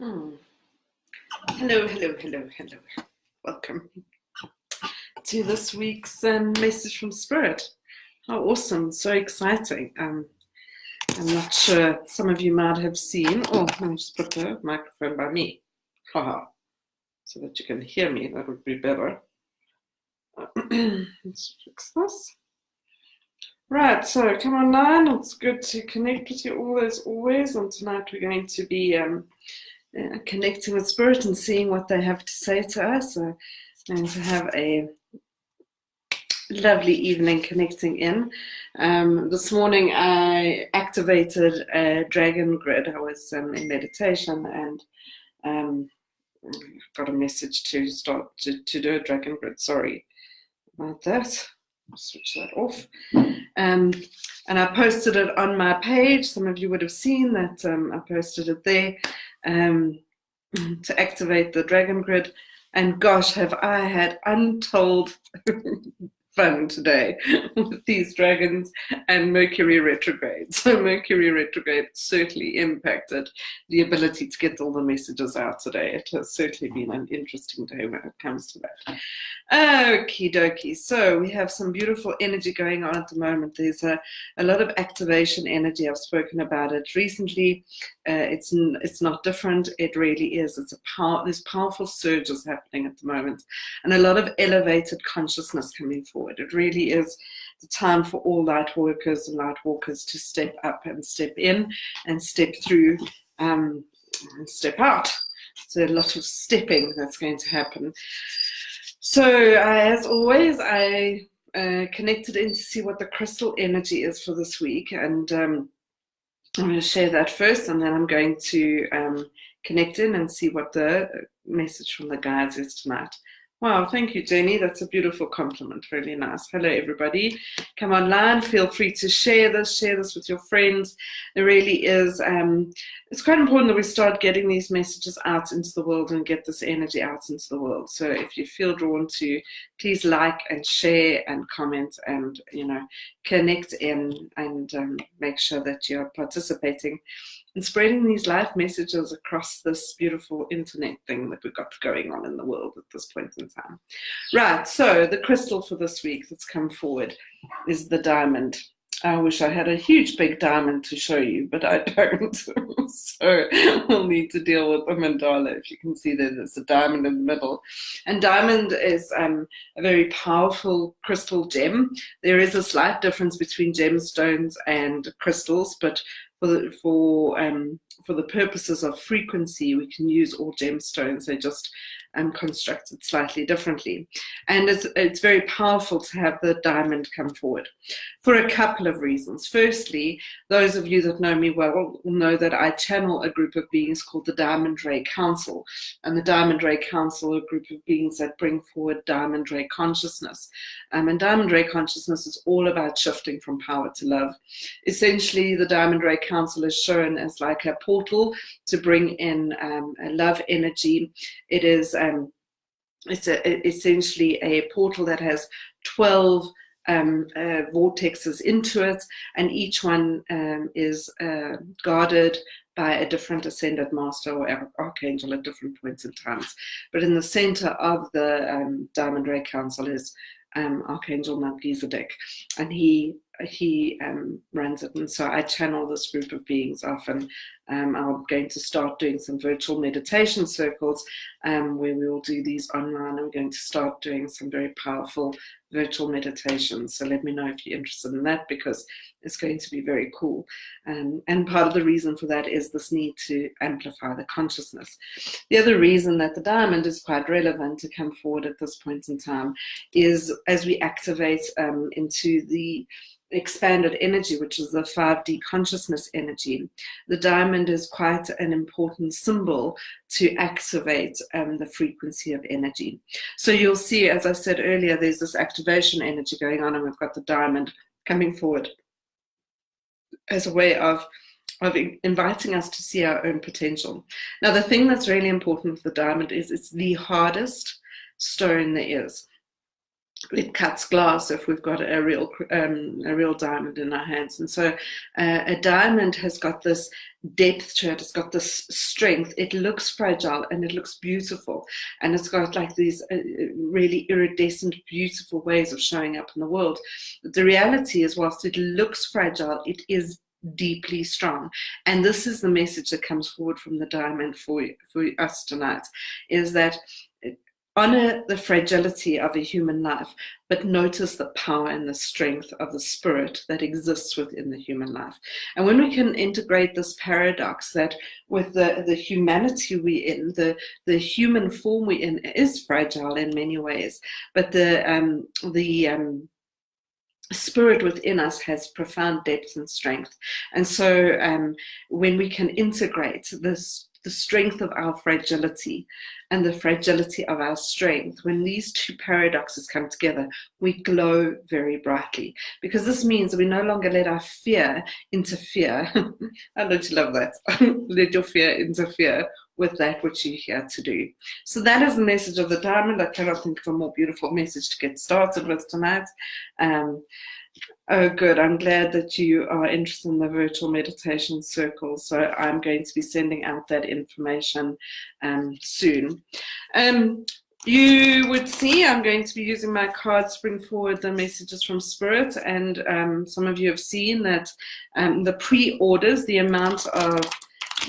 Hmm. Hello, hello, hello, hello. Welcome to this week's message from Spirit. How awesome, so exciting. I'm not sure, some of you might have seen, let me just put the microphone by me, haha, so that you can hear me, that would be better. Let's fix this. Right, so come online, it's good to connect with you all as always, and tonight we're going to be connecting with Spirit and seeing what they have to say to us. So I'm going to have a lovely evening connecting in. This morning I activated a dragon grid. I was in meditation and got a message to start to do a dragon grid. Sorry about that. I'll switch that off. And I posted it on my page. Some of you would have seen that I posted it there to activate the dragon grid. And gosh, have I had untold fun today with these dragons and Mercury retrograde. So Mercury retrograde certainly impacted the ability to get all the messages out today. It has certainly been an interesting day when it comes to that. Okie dokie. So we have some beautiful energy going on at the moment. There's a lot of activation energy. I've spoken about it recently. It's not different. It really is. There's powerful surges happening at the moment, and a lot of elevated consciousness coming forward. It really is the time for all light workers and light walkers to step up and step in and step through and step out. So a lot of stepping that's going to happen. So as always, I connected in to see what the crystal energy is for this week, and I'm going to share that first, and then I'm going to connect in and see what the message from the guides is tonight. Wow, thank you, Jenny. That's a beautiful compliment. Really nice. Hello, everybody. Come online. Feel free to share this with your friends. It really is. It's quite important that we start getting these messages out into the world and get this energy out into the world. So if you feel drawn to, please like and share and comment and, connect in and make sure that you're participating and spreading these life messages across this beautiful internet thing that we've got going on in the world at this point in time. Right, so the crystal for this week that's come forward is the diamond. I wish I had a huge big diamond to show you, but I don't. So we'll need to deal with the mandala. If you can see there's a diamond in the middle. And diamond is a very powerful crystal gem. There is a slight difference between gemstones and crystals, but for the purposes of frequency, we can use all gemstones. They're just constructed slightly differently. And it's very powerful to have the diamond come forward for a couple of reasons. Firstly, those of you that know me well will know that I channel a group of beings called the Diamond Ray Council. And the Diamond Ray Council are a group of beings that bring forward Diamond Ray consciousness. And Diamond Ray consciousness is all about shifting from power to love. Essentially, the Diamond Ray Council is shown as like a portal to bring in a love energy. It is it's essentially a portal that has 12 vortexes into it, and each one is guarded by a different ascended master or archangel at different points in times. But in the center of the Diamond Ray Council is Archangel Melchizedek, and he runs it. And so I channel this group of beings often. I'm going to start doing some virtual meditation circles where we will do these online. I'm going to start doing some very powerful virtual meditations. So let me know if you're interested in that, because it's going to be very cool. And part of the reason for that is this need to amplify the consciousness. The other reason that the diamond is quite relevant to come forward at this point in time is as we activate into the expanded energy, which is the 5D consciousness energy. The diamond is quite an important symbol to activate the frequency of energy. So you'll see, as I said earlier, there's this activation energy going on, and we've got the diamond coming forward as a way of inviting us to see our own potential. Now, the thing that's really important with the diamond is it's the hardest stone there is. it cuts glass if we've got a real diamond in our hands. And so a diamond has got this depth to it. It's got this strength. It looks fragile and it looks beautiful. And it's got like these really iridescent, beautiful ways of showing up in the world. But the reality is, whilst it looks fragile, it is deeply strong. And this is the message that comes forward from the diamond for us tonight, is that honor the fragility of a human life, but notice the power and the strength of the spirit that exists within the human life. And when we can integrate this paradox that with the humanity we're in, the human form we're in is fragile in many ways, but the spirit within us has profound depth and strength. And so when we can integrate the strength of our fragility and the fragility of our strength, when these two paradoxes come together, we glow very brightly. Because this means that we no longer let our fear interfere. I don't love that. Let your fear interfere with that which you're here to do. So that is the message of the diamond. I cannot think of a more beautiful message to get started with tonight. Oh, good. I'm glad that you are interested in the virtual meditation circle. So I'm going to be sending out that information soon. You would see I'm going to be using my cards to bring forward the messages from Spirit. And some of you have seen that the pre-orders, the amount of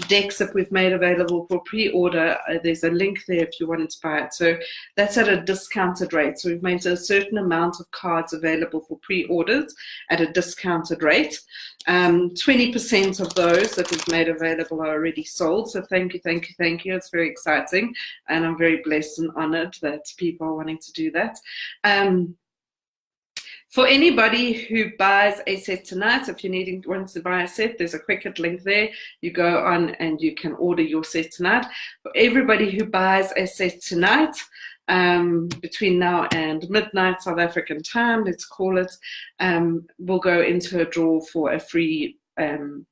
decks that we've made available for pre-order, there's a link there if you wanted to buy it. So that's at a discounted rate. So we've made a certain amount of cards available for pre-orders at a discounted rate. 20% of those that we've made available are already sold. So thank you, thank you, thank you. It's very exciting. And I'm very blessed and honored that people are wanting to do that. For anybody who buys a set tonight, if you're wanting to buy a set, there's a Quicket link there. You go on and you can order your set tonight. For everybody who buys a set tonight, between now and midnight South African time, let's call it, we'll go into a draw for a free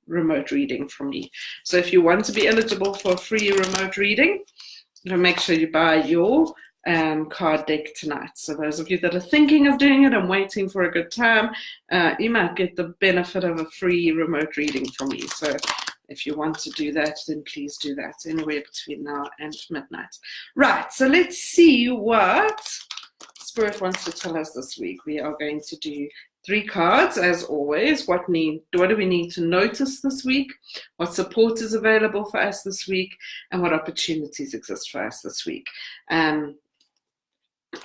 remote reading from me. So if you want to be eligible for a free remote reading, make sure you buy your card deck tonight. So those of you that are thinking of doing it and waiting for a good time, you might get the benefit of a free remote reading from me. So if you want to do that, then please do that anywhere between now and midnight. Right, so let's see what Spirit wants to tell us this week. We are going to do 3 cards, as always. What do we need to notice this week? What support is available for us this week? And what opportunities exist for us this week?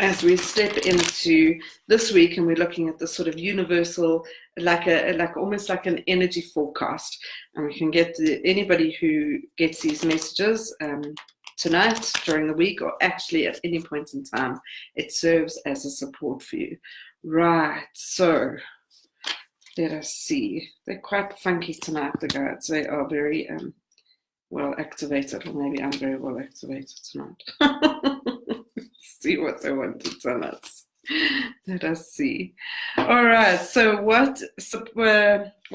As we step into this week and we're looking at the sort of universal, almost like an energy forecast, and we can get anybody who gets these messages tonight, during the week, or actually at any point in time, it serves as a support for you. Right, so let us see. They're quite funky tonight, the guides. They are very well activated, or maybe I'm very well activated tonight. See what they want to tell us. Let us see. All right, so what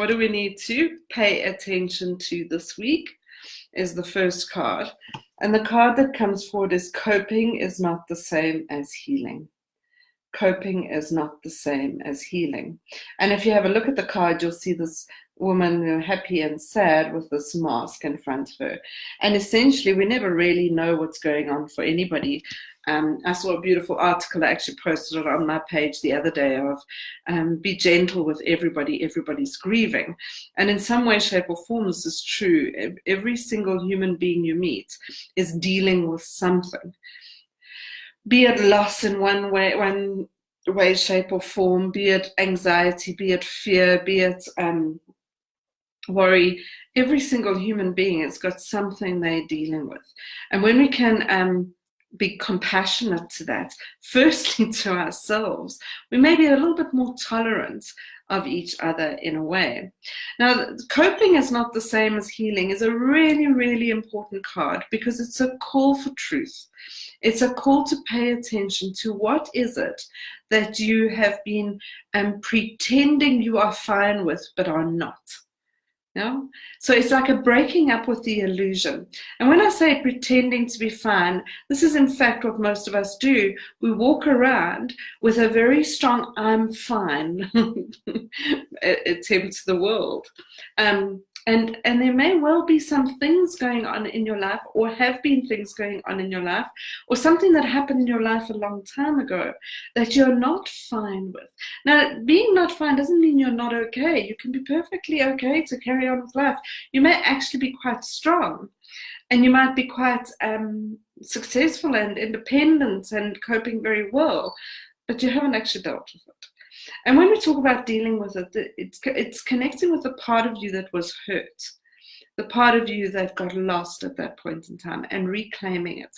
do we need to pay attention to this week is the first card. And the card that comes forward is coping is not the same as healing. Coping is not the same as healing. And if you have a look at the card, you'll see this woman happy and sad with this mask in front of her. And essentially, we never really know what's going on for anybody. I saw a beautiful article. I actually posted it on my page the other day of be gentle with everybody. Everybody's grieving. And in some way, shape, or form, this is true. Every single human being you meet is dealing with something. Be it loss in one way, shape, or form, be it anxiety, be it fear, be it worry. Every single human being has got something they're dealing with. And when we can be compassionate to that, firstly to ourselves, we may be a little bit more tolerant of each other in a way. Now, coping is not the same as healing is a really, really important card because it's a call for truth. It's a call to pay attention to what is it that you have been pretending you are fine with but are not. Yeah. So it's like a breaking up with the illusion. And when I say pretending to be fine, this is in fact what most of us do. We walk around with a very strong "I'm fine" attempt to the world. And there may well be some things going on in your life, or have been things going on in your life, or something that happened in your life a long time ago that you're not fine with. Now, being not fine doesn't mean you're not okay. You can be perfectly okay to carry on with life. You may actually be quite strong, and you might be quite successful and independent and coping very well, but you haven't actually dealt with it. And when we talk about dealing with it, it's connecting with the part of you that was hurt, the part of you that got lost at that point in time, and reclaiming it.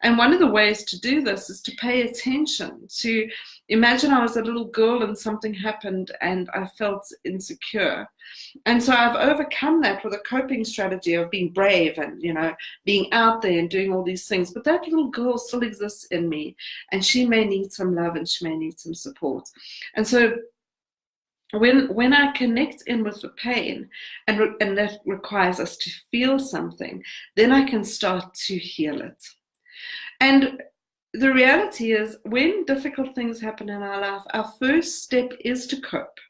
And one of the ways to do this is to pay attention to, imagine I was a little girl and something happened and I felt insecure. And so I've overcome that with a coping strategy of being brave and, being out there and doing all these things. But that little girl still exists in me, and she may need some love and she may need some support. And so when I connect in with the pain, and that requires us to feel something, then I can start to heal it. And the reality is, when difficult things happen in our life, our first step is to cope.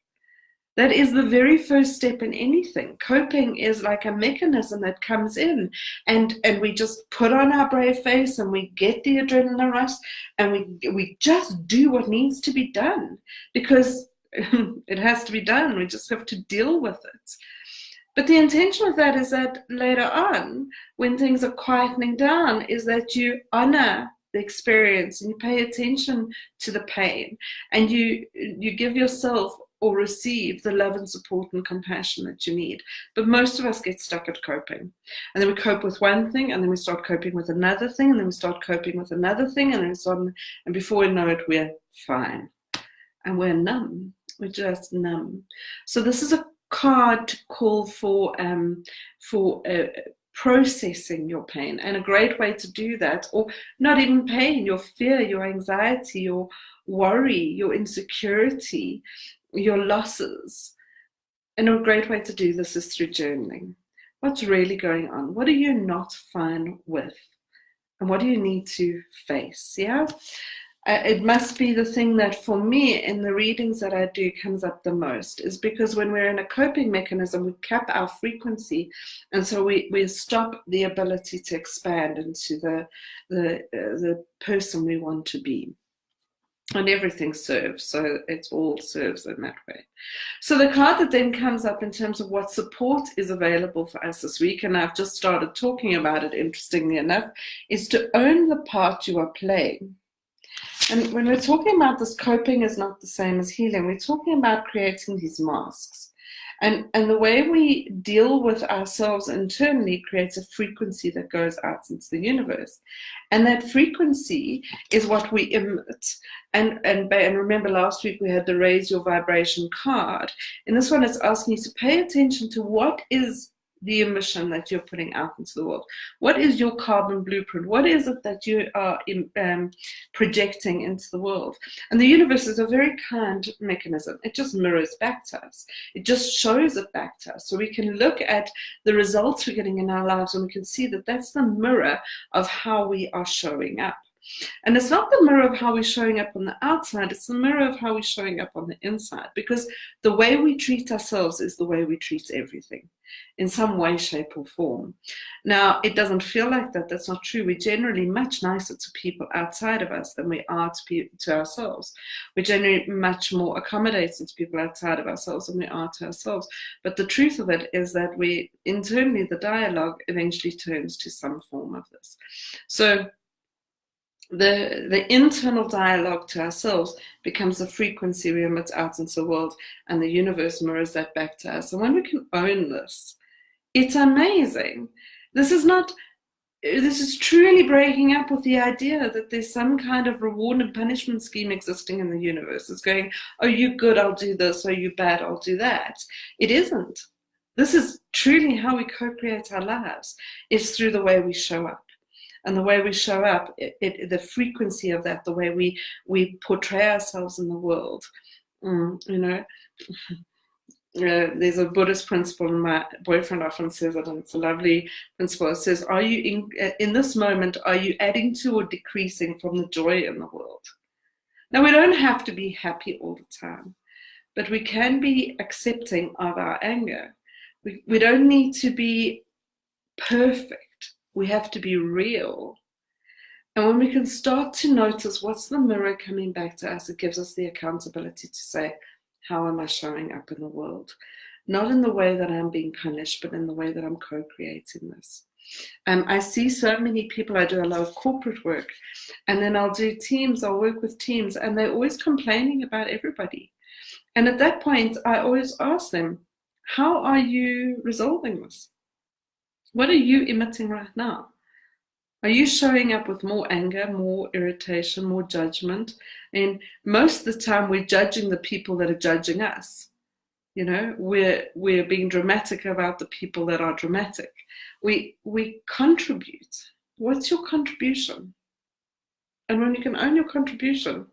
That is the very first step in anything. Coping is like a mechanism that comes in, and we just put on our brave face and we get the adrenaline rush, and we just do what needs to be done, because it has to be done. We just have to deal with it. But the intention of that is that later on, when things are quietening down, is that you honor the experience and you pay attention to the pain, and you give yourself or receive the love and support and compassion that you need. But most of us get stuck at coping. And then we cope with one thing, and then we start coping with another thing, and then we start coping with another thing, and then and before we know it, we're fine. And we're numb. We're just numb. So this is a card to call for processing your pain. And a great way to do that, or not even pain, your fear, your anxiety, your worry, your insecurity, your losses. And a great way to do this is through journaling. What's really going on? What are you not fine with? And what do you need to face? Yeah? It must be the thing that for me in the readings that I do comes up the most, is because when we're in a coping mechanism, we cap our frequency, and so we stop the ability to expand into the person we want to be. And everything serves, so it all serves in that way. So the card that then comes up in terms of what support is available for us this week, and I've just started talking about it, interestingly enough, is to own the part you are playing. And when we're talking about this, coping is not the same as healing. We're talking about creating these masks. And the way we deal with ourselves internally creates a frequency that goes out into the universe. And that frequency is what we emit. And remember, last week we had the Raise Your Vibration card. In this one, it's asking you to pay attention to what is the emission that you're putting out into the world. What is your carbon blueprint? What is it that you are projecting into the world? And the universe is a very kind mechanism. It just mirrors back to us. It just shows it back to us. So we can look at the results we're getting in our lives, and we can see that that's the mirror of how we are showing up. And it's not the mirror of how we're showing up on the outside, it's the mirror of how we're showing up on the inside, because the way we treat ourselves is the way we treat everything, in some way, shape, or form. Now, it doesn't feel like that. That's not true. We're generally much nicer to people outside of us than we are to ourselves. We're generally much more accommodating to people outside of ourselves than we are to ourselves. But the truth of it is that we internally, the dialogue eventually turns to some form of this. So the internal dialogue to ourselves becomes the frequency we emit out into the world, and the universe mirrors that back to us. And when we can own this, it's amazing. This is truly breaking up with the idea that there's some kind of reward and punishment scheme existing in the universe. It's going, oh, you good, I'll do this, oh, you bad, I'll do that. It isn't. This is truly how we co-create our lives, is through the way we show up. And the way we show up, the frequency of that, the way we portray ourselves in the world, there's a Buddhist principle, and my boyfriend often says it, and it's a lovely principle. It says, are you in this moment, are you adding to or decreasing from the joy in the world? Now, we don't have to be happy all the time, but we can be accepting of our anger. We don't need to be perfect. We have to be real. And when we can start to notice what's the mirror coming back to us, it gives us the accountability to say, how am I showing up in the world? Not in the way that I'm being punished, but in the way that I'm co-creating this. I see so many people, I do a lot of corporate work, and then I'll do teams, I'll work with teams, and they're always complaining about everybody. And at that point, I always ask them, how are you resolving this? What are you emitting right now? Are you showing up with more anger, more irritation, more judgment? And most of the time we're judging the people that are judging us. You know, we're being dramatic about the people that are dramatic. We contribute. What's your contribution? And when you can own your contribution,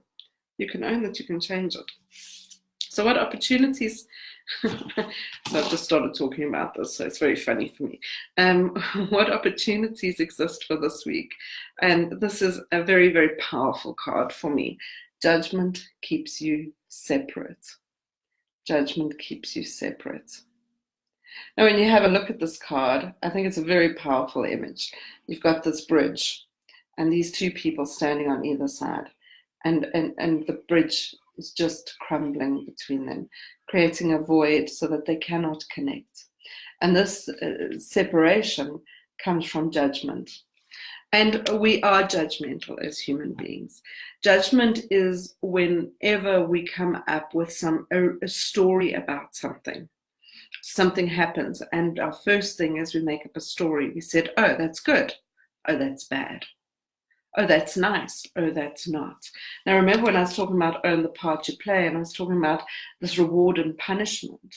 you can own that you can change it. So what opportunities, so I've just started talking about this, so it's very funny for me. What opportunities exist for this week? And this is a very, very powerful card for me. Judgment keeps you separate. Judgment keeps you separate. Now, when you have a look at this card, I think it's a very powerful image. You've got this bridge and these two people standing on either side. And the bridge is just crumbling between them, creating a void so that they cannot connect. And this separation comes from judgment. And we are judgmental as human beings. Judgment is whenever we come up with a story about something. Something happens, and our first thing is we make up a story. We said, oh, that's good. Oh, that's bad. Oh, that's nice. Oh, that's not. Now, remember when I was talking about own the part you play, and I was talking about this reward and punishment.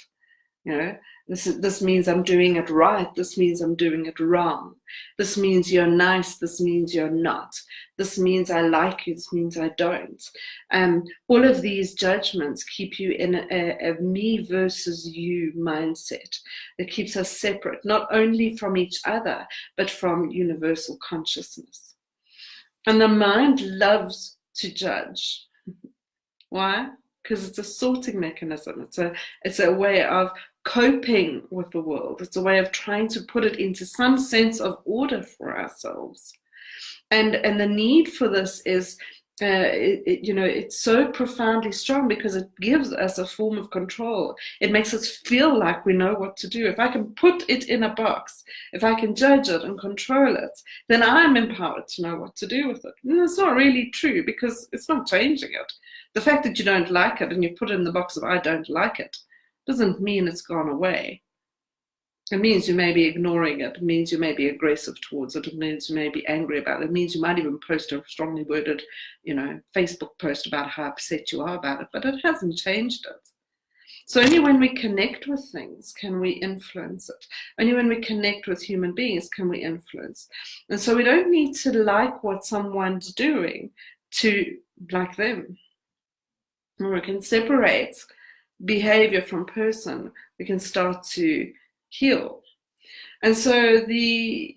You know, this means I'm doing it right. This means I'm doing it wrong. This means you're nice. This means you're not. This means I like you. This means I don't. All of these judgments keep you in a me versus you mindset. It keeps us separate, not only from each other, but from universal consciousness. And the mind loves to judge. Why? Because it's a sorting mechanism. It's a way of coping with the world. It's a way of trying to put it into some sense of order for ourselves. And the need for this is, it's so profoundly strong because it gives us a form of control. It makes us feel like we know what to do. If I can put it in a box, if I can judge it and control it, then I'm empowered to know what to do with it. And it's not really true because it's not changing it. The fact that you don't like it and you put it in the box of I don't like it doesn't mean it's gone away. It means you may be ignoring it. It means you may be aggressive towards it. It means you may be angry about it. It means you might even post a strongly worded, Facebook post about how upset you are about it, but it hasn't changed it. So only when we connect with things can we influence it. Only when we connect with human beings can we influence. And so we don't need to like what someone's doing to like them. Or we can separate behavior from person. We can start to heal. And so the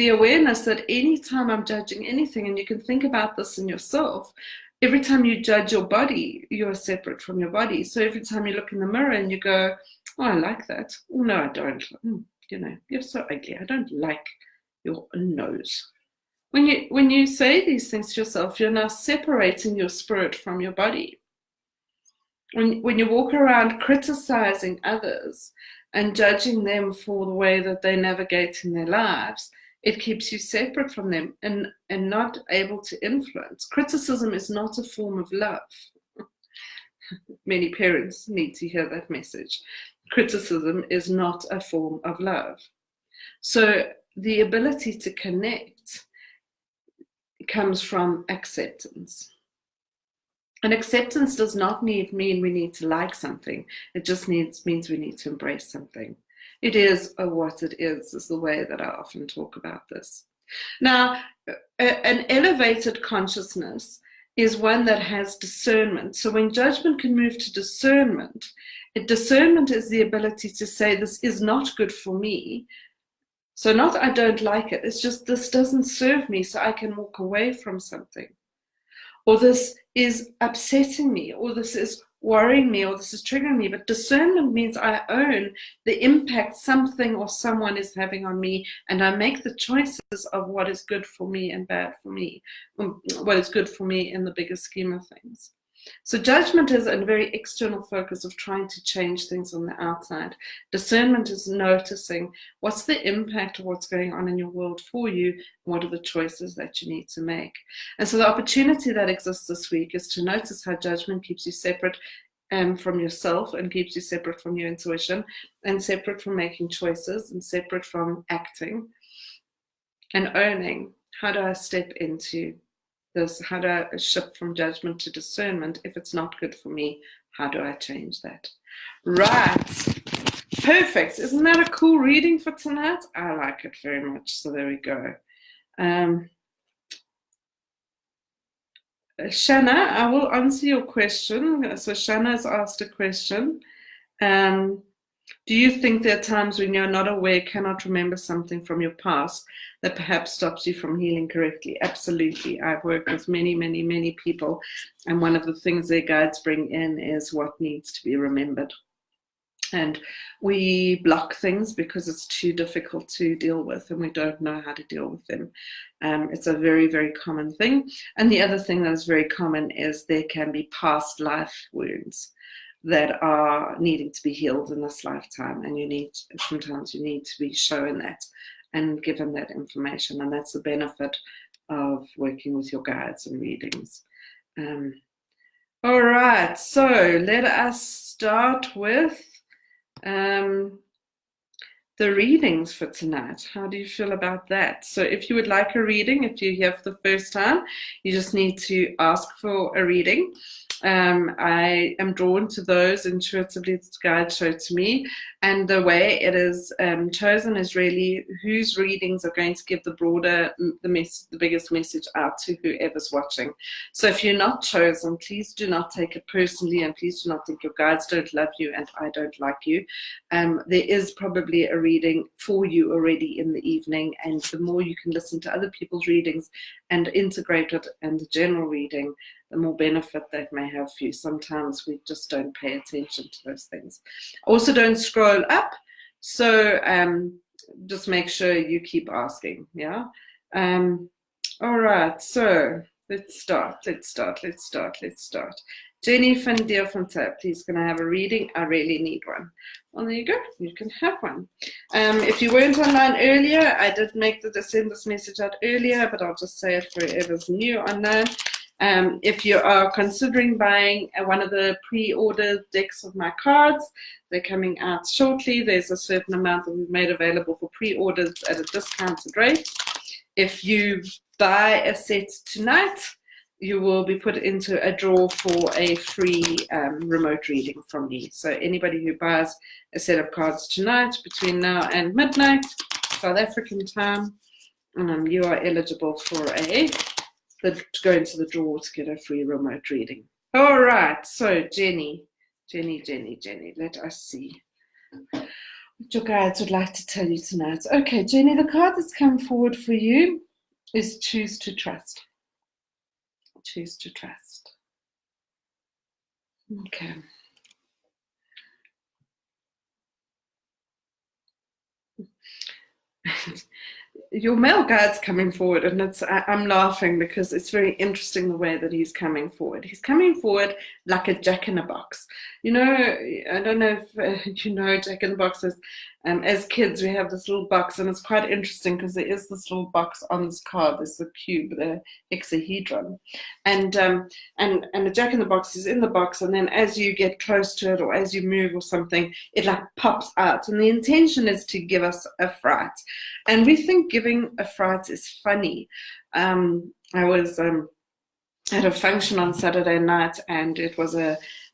awareness that anytime I'm judging anything, and you can think about this in yourself, every time you judge your body, you're separate from your body. So every time you look in the mirror and you go, oh, I like that. Oh, no, I don't. You're so ugly. I don't like your nose. When you say these things to yourself, you're now separating your spirit from your body. When you walk around criticizing others and judging them for the way that they navigate in their lives, it keeps you separate from them and not able to influence. Criticism is not a form of love. Many parents need to hear that message. Criticism is not a form of love. So the ability to connect comes from acceptance. And acceptance does not mean we need to like something. It just means we need to embrace something. It is what it is the way that I often talk about this. Now, an elevated consciousness is one that has discernment. So when judgment can move to discernment, discernment is the ability to say, this is not good for me. So not I don't like it, it's just this doesn't serve me, so I can walk away from something. Or this is upsetting me, or this is worrying me, or this is triggering me. But discernment means I own the impact something or someone is having on me, and I make the choices of what is good for me and bad for me, what is good for me in the bigger scheme of things. So judgment is a very external focus of trying to change things on the outside. Discernment is noticing what's the impact of what's going on in your world for you, and what are the choices that you need to make. And so the opportunity that exists this week is to notice how judgment keeps you separate from yourself, and keeps you separate from your intuition, and separate from making choices, and separate from acting, and owning, how do I step into this? How do I shift from judgment to discernment? If it's not good for me, how do I change that? Right. Perfect. Isn't that a cool reading for tonight? I like it very much. So there we go. Shanna, I will answer your question. So Shanna has asked a question. Do you think there are times when you're not aware, cannot remember something from your past that perhaps stops you from healing correctly? Absolutely. I've worked with many, many, many people, and one of the things their guides bring in is what needs to be remembered. And we block things because it's too difficult to deal with, and we don't know how to deal with them. It's a very, very common thing. And the other thing that is very common is there can be past life wounds that are needing to be healed in this lifetime, and sometimes you need to be shown that and given that information, and that's the benefit of working with your guides and readings. All right, so let us start with the readings for tonight. How do you feel about that? So if you would like a reading, if you're here for the first time, you just need to ask for a reading. I am drawn to those intuitively the guides show to me, and the way it is chosen is really whose readings are going to give the biggest message out to whoever's watching. So if you're not chosen, please do not take it personally, and please do not think your guides don't love you and I don't like you. There is probably a reading for you already in the evening, and the more you can listen to other people's readings and integrate it and the general reading, the more benefit that may have for you. Sometimes we just don't pay attention to those things. Also, don't scroll up, so just make sure you keep asking. Yeah. All right, so let's start. Jenny van Deer van Tab, please, can I have a reading? I really need one. Well, there you go. You can have one. If you weren't online earlier, I did send this message out earlier, but I'll just say it for whoever's new online. If you are considering buying one of the pre-ordered decks of my cards, they're coming out shortly. There's a certain amount that we've made available for pre-orders at a discounted rate. If you buy a set tonight, you will be put into a draw for a free remote reading from me. So anybody who buys a set of cards tonight between now and midnight, South African time, you are eligible for to go into the draw to get a free remote reading. All right, so Jenny, let us see what your guides would like to tell you tonight. Okay, Jenny, the card that's come forward for you is choose to trust. Choose to trust. Okay. Your male guide's coming forward, and I'm laughing because it's very interesting the way that he's coming forward. He's coming forward like a jack-in-a-box. You know, I don't know if you know jack-in-the-boxes. As kids, we have this little box, and it's quite interesting because there is this little box on this card. There's the cube, the hexahedron, and the jack-in-the-box is in the box, and then as you get close to it or as you move or something, it like pops out, and the intention is to give us a fright. And we think giving a fright is funny. I was had a function on Saturday night, and it was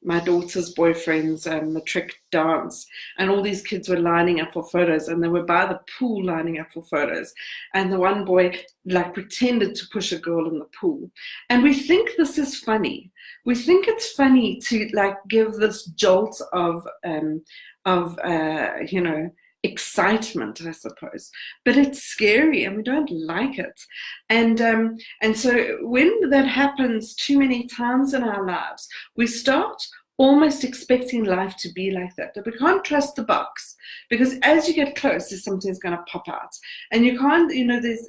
my daughter's boyfriend's matric dance, and all these kids were lining up for photos, and they were by the pool lining up for photos, and the one boy like pretended to push a girl in the pool, and we think this is funny. We think it's funny to like give this jolt of excitement, I suppose, but it's scary and we don't like it. And so when that happens too many times in our lives, we start almost expecting life to be like that. That we can't trust the box, because as you get close, something's going to pop out, and you can't.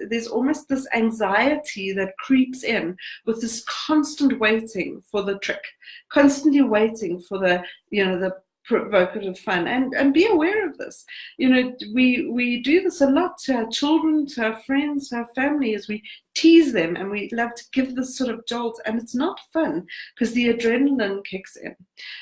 There's almost this anxiety that creeps in with this constant waiting for the trick, constantly waiting for the provocative fun, and be aware of this. We do this a lot to our children, to our friends, to our family, as we tease them, and we love to give this sort of jolt, and it's not fun because the adrenaline kicks in.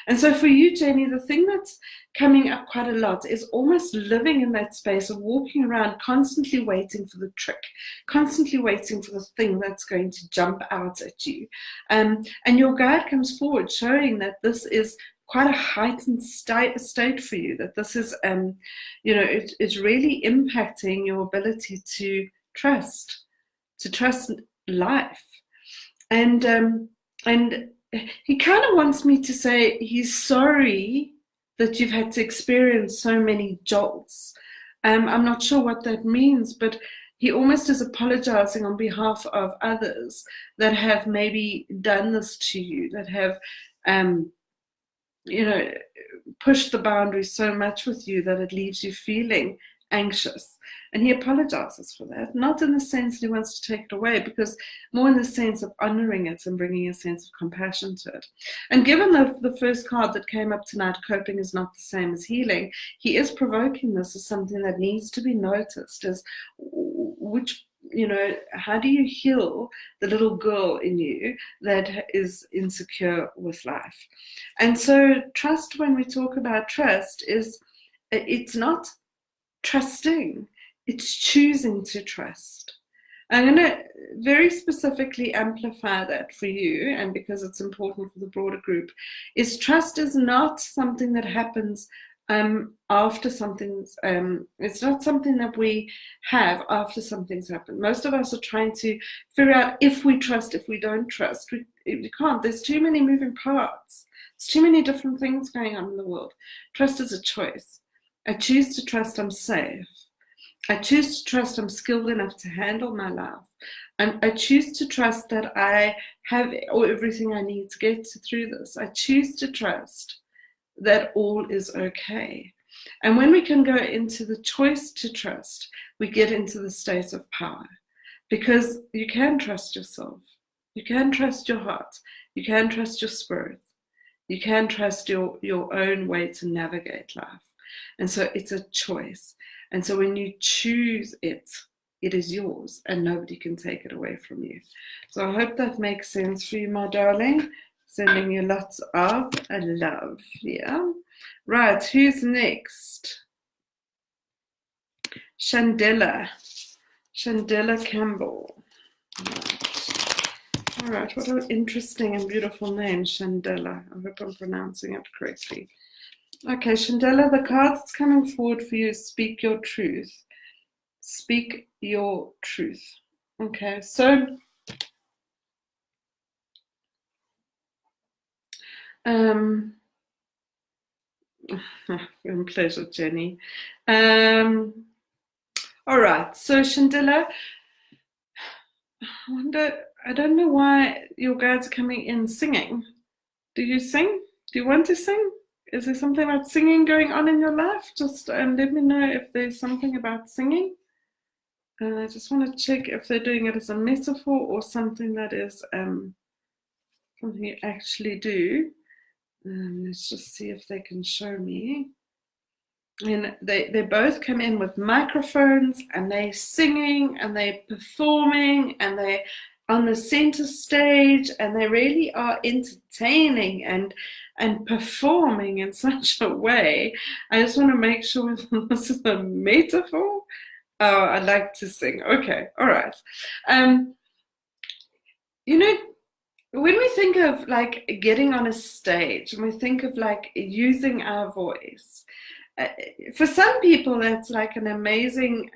And so for you, Jenny, the thing that's coming up quite a lot is almost living in that space of walking around constantly waiting for the trick, constantly waiting for the thing that's going to jump out at you. And your guide comes forward showing that this is quite a heightened state for you, that this is, it's really impacting your ability to trust life. And he kind of wants me to say he's sorry that you've had to experience so many jolts. I'm not sure what that means, but he almost is apologizing on behalf of others that have maybe done this to you, that have push the boundaries so much with you that it leaves you feeling anxious. And he apologizes for that, not in the sense that he wants to take it away, because more in the sense of honoring it and bringing a sense of compassion to it. And given the first card that came up tonight, coping is not the same as healing, he is provoking this as something that needs to be noticed, as how do you heal the little girl in you that is insecure with life? And so trust, when we talk about trust, it's not trusting, it's choosing to trust. I'm going to very specifically amplify that for you, and because it's important for the broader group, is trust is not something that happens after something's, it's not something that we have after something's happened. Most of us are trying to figure out if we trust, if we don't trust. We can't. There's too many moving parts. There's too many different things going on in the world. Trust is a choice. I choose to trust I'm safe. I choose to trust I'm skilled enough to handle my life. And I choose to trust that I have everything I need to get through this. I choose to trust that all is okay. And when we can go into the choice to trust, we get into the state of power, because you can trust yourself. You can trust your heart. You can trust your spirit. You can trust your own way to navigate life. And so it's a choice. And so when you choose it, it is yours and nobody can take it away from you. So I hope that makes sense for you, my darling. Sending you lots of love. Yeah. Right, who's next? Chandela Campbell. All right, what an interesting and beautiful name, Chandela. I hope I'm pronouncing it correctly. Okay, Chandela, the card that's coming forward for you is Speak Your Truth. Speak your truth. Okay, so pleasure, Jenny. All right, so Chandela, I don't know why your guides are coming in singing. Do you sing? Do you want to sing? Is there something about singing going on in your life? Just let me know if there's something about singing. I just want to check if they're doing it as a metaphor or something that is something you actually do. Let's just see if they can show me. And they both come in with microphones and they're singing and they're performing and they're on the center stage and they really are entertaining and performing in such a way. I just want to make sure this is a metaphor. Oh, I like to sing. Okay, all right. when we think of like getting on a stage and we think of like using our voice, for some people that's like an amazing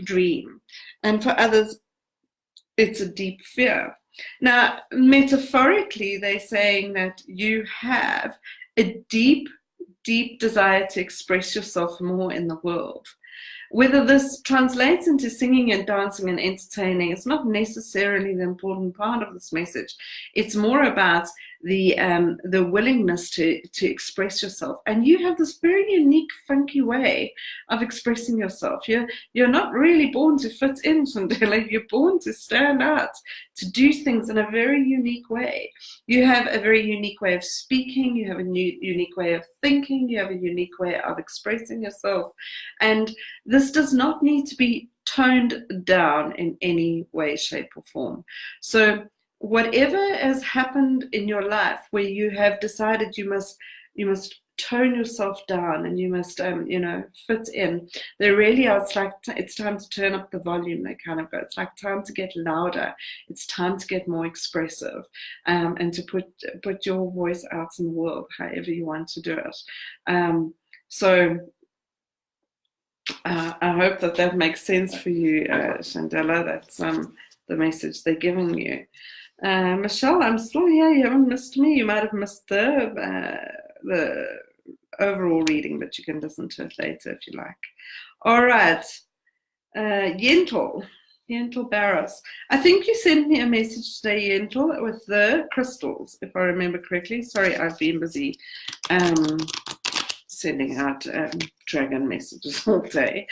dream, and for others it's a deep fear. Now, metaphorically, they're saying that you have a deep, deep desire to express yourself more in the world. Whether this translates into singing and dancing and entertaining, it's not necessarily the important part of this message. It's more about the willingness to express yourself. And you have this very unique, funky way of expressing yourself. You're not really born to fit in, Shandela. You're born to stand out, to do things in a very unique way. You have a very unique way of speaking. You have a unique way of thinking. You have a unique way of expressing yourself. And this does not need to be toned down in any way, shape, or form. So whatever has happened in your life where you have decided you must tone yourself down and you must fit in, they really are, it's like it's time to turn up the volume. They kind of go, it's like time to get louder, it's time to get more expressive, and to put your voice out in the world however you want to do it. So I hope that makes sense for you, Shandela. That's the message they're giving you. Michelle, I'm still here. You haven't missed me. You might have missed the overall reading, but you can listen to it later if you like. All right. Yentl Barros. I think you sent me a message today, Yentl, with the crystals, if I remember correctly. Sorry, I've been busy sending out dragon messages all day.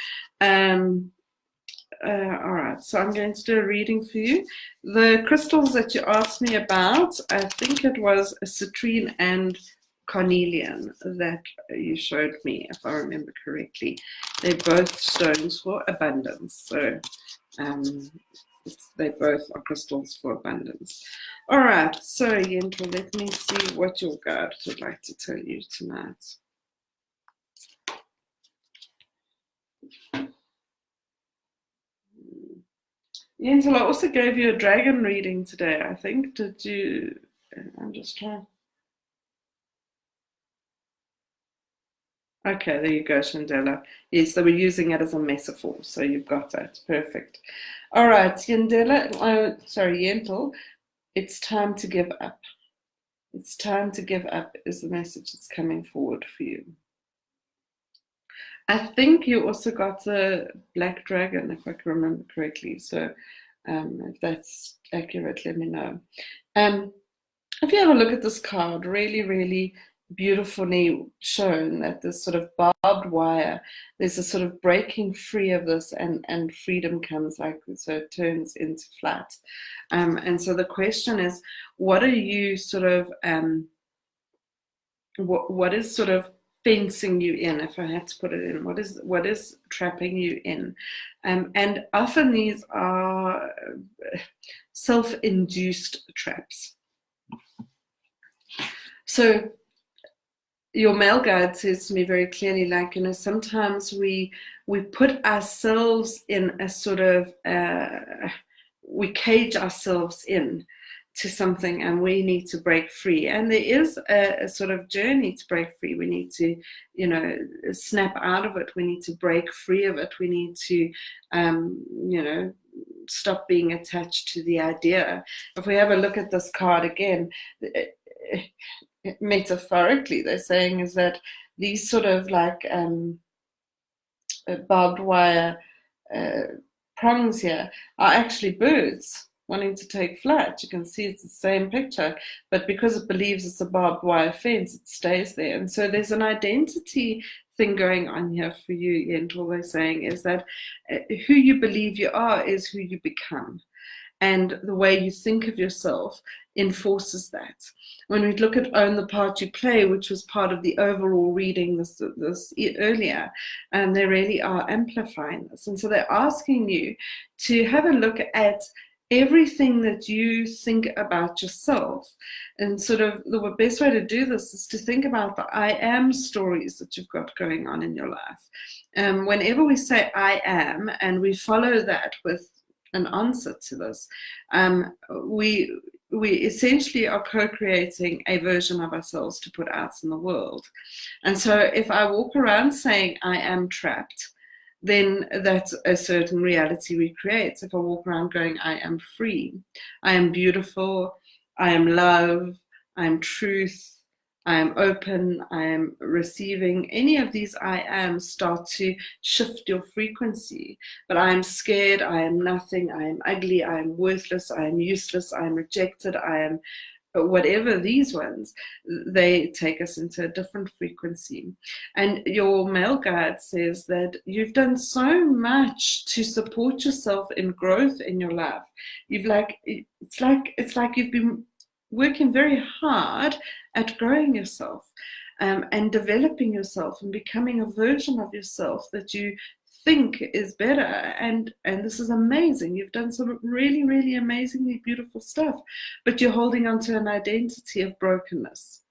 All right, so I'm going to do a reading for you. The crystals that you asked me about, I think it was a citrine and carnelian that you showed me, if I remember correctly. They're both stones for abundance. So they both are crystals for abundance. All right, so Yentl, let me see what your guides would like to tell you tonight. Yentl, I also gave you a dragon reading today, I think. Did you? I'm just trying. Okay, there you go, Shandela. Yes, so we're using it as a metaphor, so you've got that. Perfect. All right, Yentl, it's time to give up. It's time to give up is the message that's coming forward for you. I think you also got the black dragon, if I can remember correctly. So if that's accurate, let me know. If you have a look at this card, really, really beautifully shown that this sort of barbed wire, there's a sort of breaking free of this, and freedom comes, like, so it turns into flat. And so the question is, what are you sort of, what is sort of fencing you in, if I had to put it in? What is trapping you in? And often these are self-induced traps. So your male guide says to me very clearly, like, sometimes we put ourselves in a sort of, we cage ourselves in to something, and we need to break free. And there is a sort of journey to break free. We need to, snap out of it. We need to break free of it. We need to, stop being attached to the idea. If we have a look at this card again, metaphorically, they're saying is that these sort of like barbed wire prongs here are actually birds wanting to take flight. You can see it's the same picture, but because it believes it's a barbed wire fence, it stays there. And so there's an identity thing going on here for you, Yentl. They're saying is that who you believe you are is who you become. And the way you think of yourself enforces that. When we look at Own the Part You Play, which was part of the overall reading this earlier, they really are amplifying this. And so they're asking you to have a look at everything that you think about yourself. And sort of the best way to do this is to think about the I am stories that you've got going on in your life. Whenever we say I am, and we follow that with an answer to this. We essentially are co-creating a version of ourselves to put out in the world. And so if I walk around saying I am trapped, then that's a certain reality we create. If I walk around going, I am free, I am beautiful, I am love, I am truth, I am open, I am receiving, any of these I am start to shift your frequency. But I am scared, I am nothing, I am ugly, I am worthless, I am useless, I am rejected, I am whatever these ones, they take us into a different frequency. And your male guide says that you've done so much to support yourself in growth in your life. It's like you've been working very hard at growing yourself, and developing yourself and becoming a version of yourself that you think is better. And this is amazing. You've done some really, really amazingly beautiful stuff, but you're holding on to an identity of brokenness.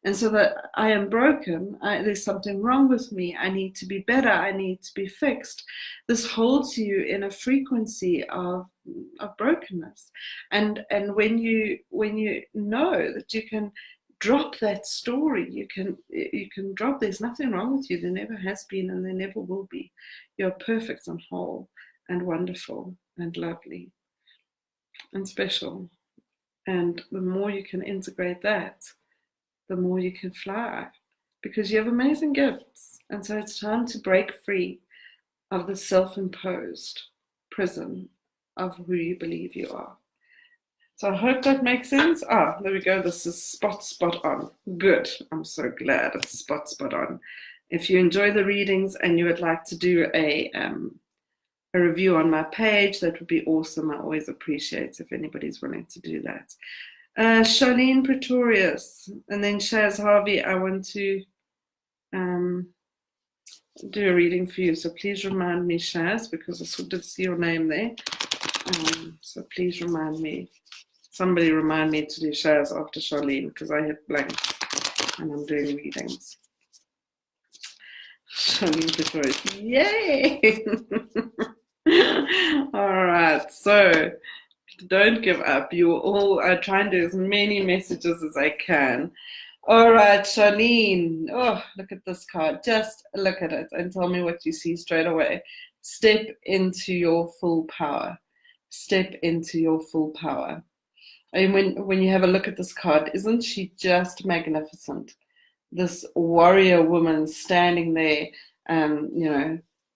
And so that I am broken, there's something wrong with me, I need to be better, I need to be fixed. This holds you in a frequency of brokenness. And when you know that you can drop that story, you can drop, there's nothing wrong with you, there never has been and there never will be. You're perfect and whole and wonderful and lovely and special. And the more you can integrate that, the more you can fly, because you have amazing gifts. And so it's time to break free of the self-imposed prison of who you believe you are. So I hope that makes sense. There we go. This is spot on. Good. I'm so glad it's spot on. If you enjoy the readings and you would like to do a review on my page, that would be awesome. I always appreciate if anybody's willing to do that. Charlene Pretorius, and then Shaz Harvey, I want to do a reading for you. So please remind me, Shaz, because I sort of see your name there. So please remind me. Somebody remind me to do Shaz after Charlene, because I hit blank and I'm doing readings. Charlene Pretorius, yay! All right, so don't give up. You all are trying to do as many messages as I can. All right, Charlene. Oh, look at this card. Just look at it and tell me what you see straight away. Step into your full power. Step into your full power. And when you have a look at this card, isn't she just magnificent? This warrior woman standing there,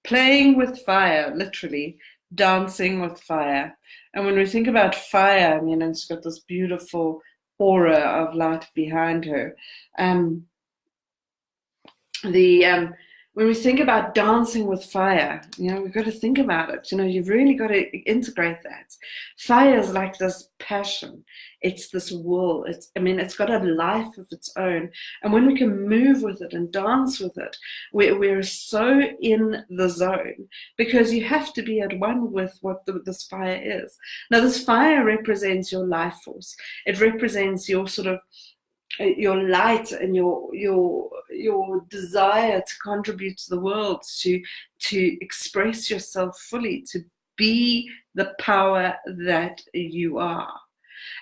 playing with fire, literally dancing with fire. And when we think about fire, she's got this beautiful aura of light behind her. When we think about dancing with fire, we've got to think about it. You've really got to integrate that. Fire is like this passion. It's this will. It's got a life of its own. And when we can move with it and dance with it, we're so in the zone, because you have to be at one with what this fire is. Now, this fire represents your life force. It represents your sort of your light and your desire to contribute to the world, to express yourself fully, to be the power that you are.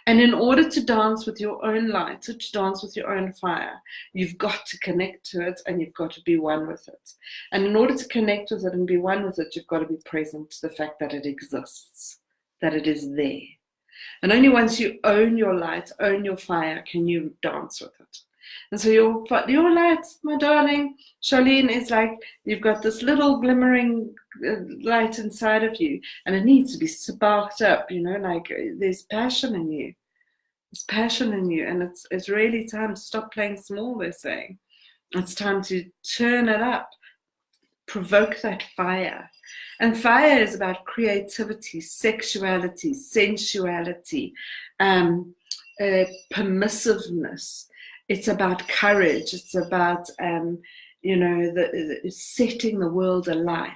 And in order to dance with your own light, to dance with your own fire, you've got to connect to it and you've got to be one with it. And in order to connect with it and be one with it, you've got to be present to the fact that it exists, that it is there. And only once you own your light, own your fire, can you dance with it. And so your light, my darling, Charlene, is like you've got this little glimmering light inside of you, and it needs to be sparked up, like there's passion in you. There's passion in you, and it's really time to stop playing small, they're saying. It's time to turn it up, provoke that fire. And fire is about creativity, sexuality, sensuality, permissiveness. It's about courage. It's about, setting the world alight.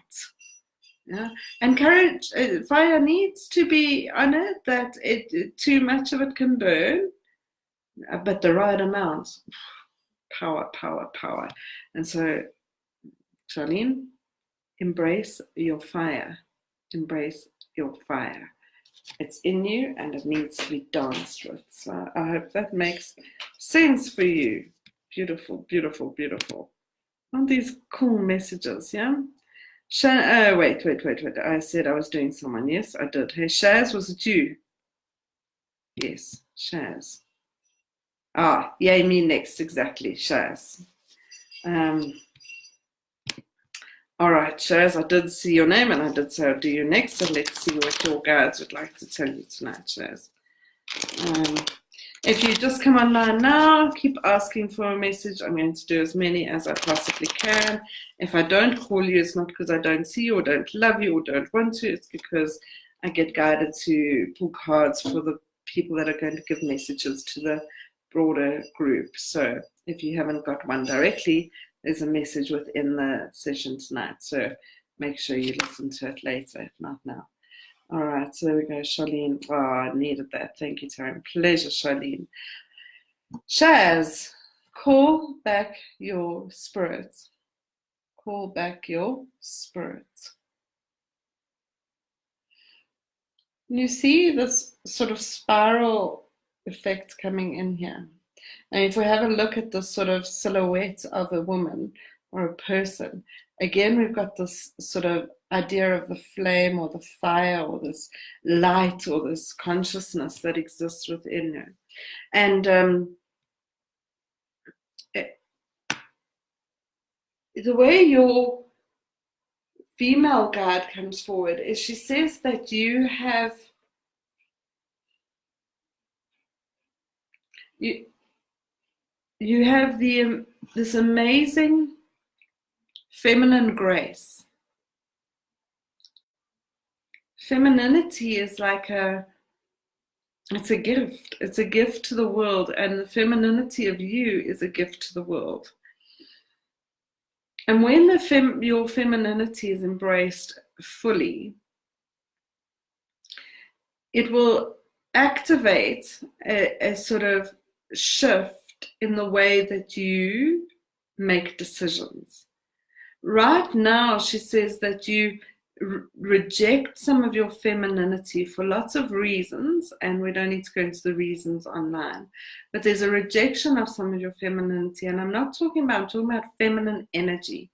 Yeah? And courage, fire needs to be honored, that too much of it can burn, but the right amount, power, power, power. And so, Charlene, embrace your fire. Embrace your fire. It's in you and it needs to be danced with. So I hope that makes sense for you. Beautiful, beautiful, beautiful. Aren't these cool messages, yeah? Wait. I said I was doing someone. Yes, I did. Hey, Shaz, was it you? Yes, Shaz. Ah, yay, me next, exactly, Shaz. All right, Shaz, I did see your name and I did say I'll do you next. So let's see what your guides would like to tell you tonight, Shaz. If you just come online now, keep asking for a message. I'm going to do as many as I possibly can. If I don't call you, it's not because I don't see you or don't love you or don't want to. It's because I get guided to pull cards for the people that are going to give messages to the broader group. So if you haven't got one directly, there's a message within the session tonight. So make sure you listen to it later, if not now. All right, so there we go, Charlene. Oh, I needed that. Thank you, Taryn. Pleasure, Charlene. Shaz, call back your spirits. Call back your spirits. You see this sort of spiral effect coming in here. And if we have a look at the sort of silhouette of a woman or a person, again, we've got this sort of idea of the flame or the fire or this light or this consciousness that exists within her. And the way your female guide comes forward is she says that you have this amazing feminine grace. Femininity is like it's a gift. It's a gift to the world, and the femininity of you is a gift to the world. And when your femininity is embraced fully, it will activate a sort of shift in the way that you make decisions. Right now, she says that you reject some of your femininity for lots of reasons, and we don't need to go into the reasons online, but there's a rejection of some of your femininity. And I'm talking about feminine energy.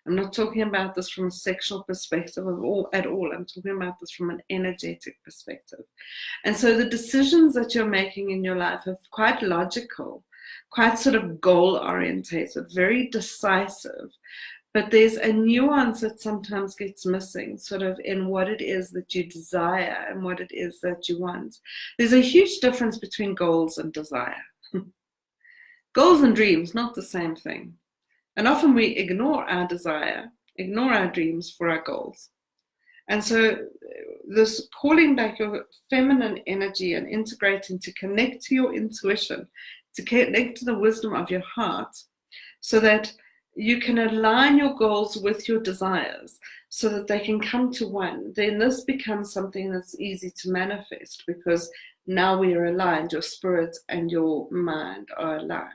I'm not talking about this from a sexual perspective at all. I'm talking about this from an energetic perspective. And so the decisions that you're making in your life are quite logical, quite sort of goal orientated, very decisive. But there's a nuance that sometimes gets missing, sort of in what it is that you desire and what it is that you want. There's a huge difference between goals and desire. Goals and dreams, not the same thing. And often we ignore our desire, ignore our dreams for our goals. And so this calling back your feminine energy and integrating to connect to your intuition, to connect to the wisdom of your heart, so that you can align your goals with your desires so that they can come to one. Then this becomes something that's easy to manifest because now we are aligned. Your spirit and your mind are aligned.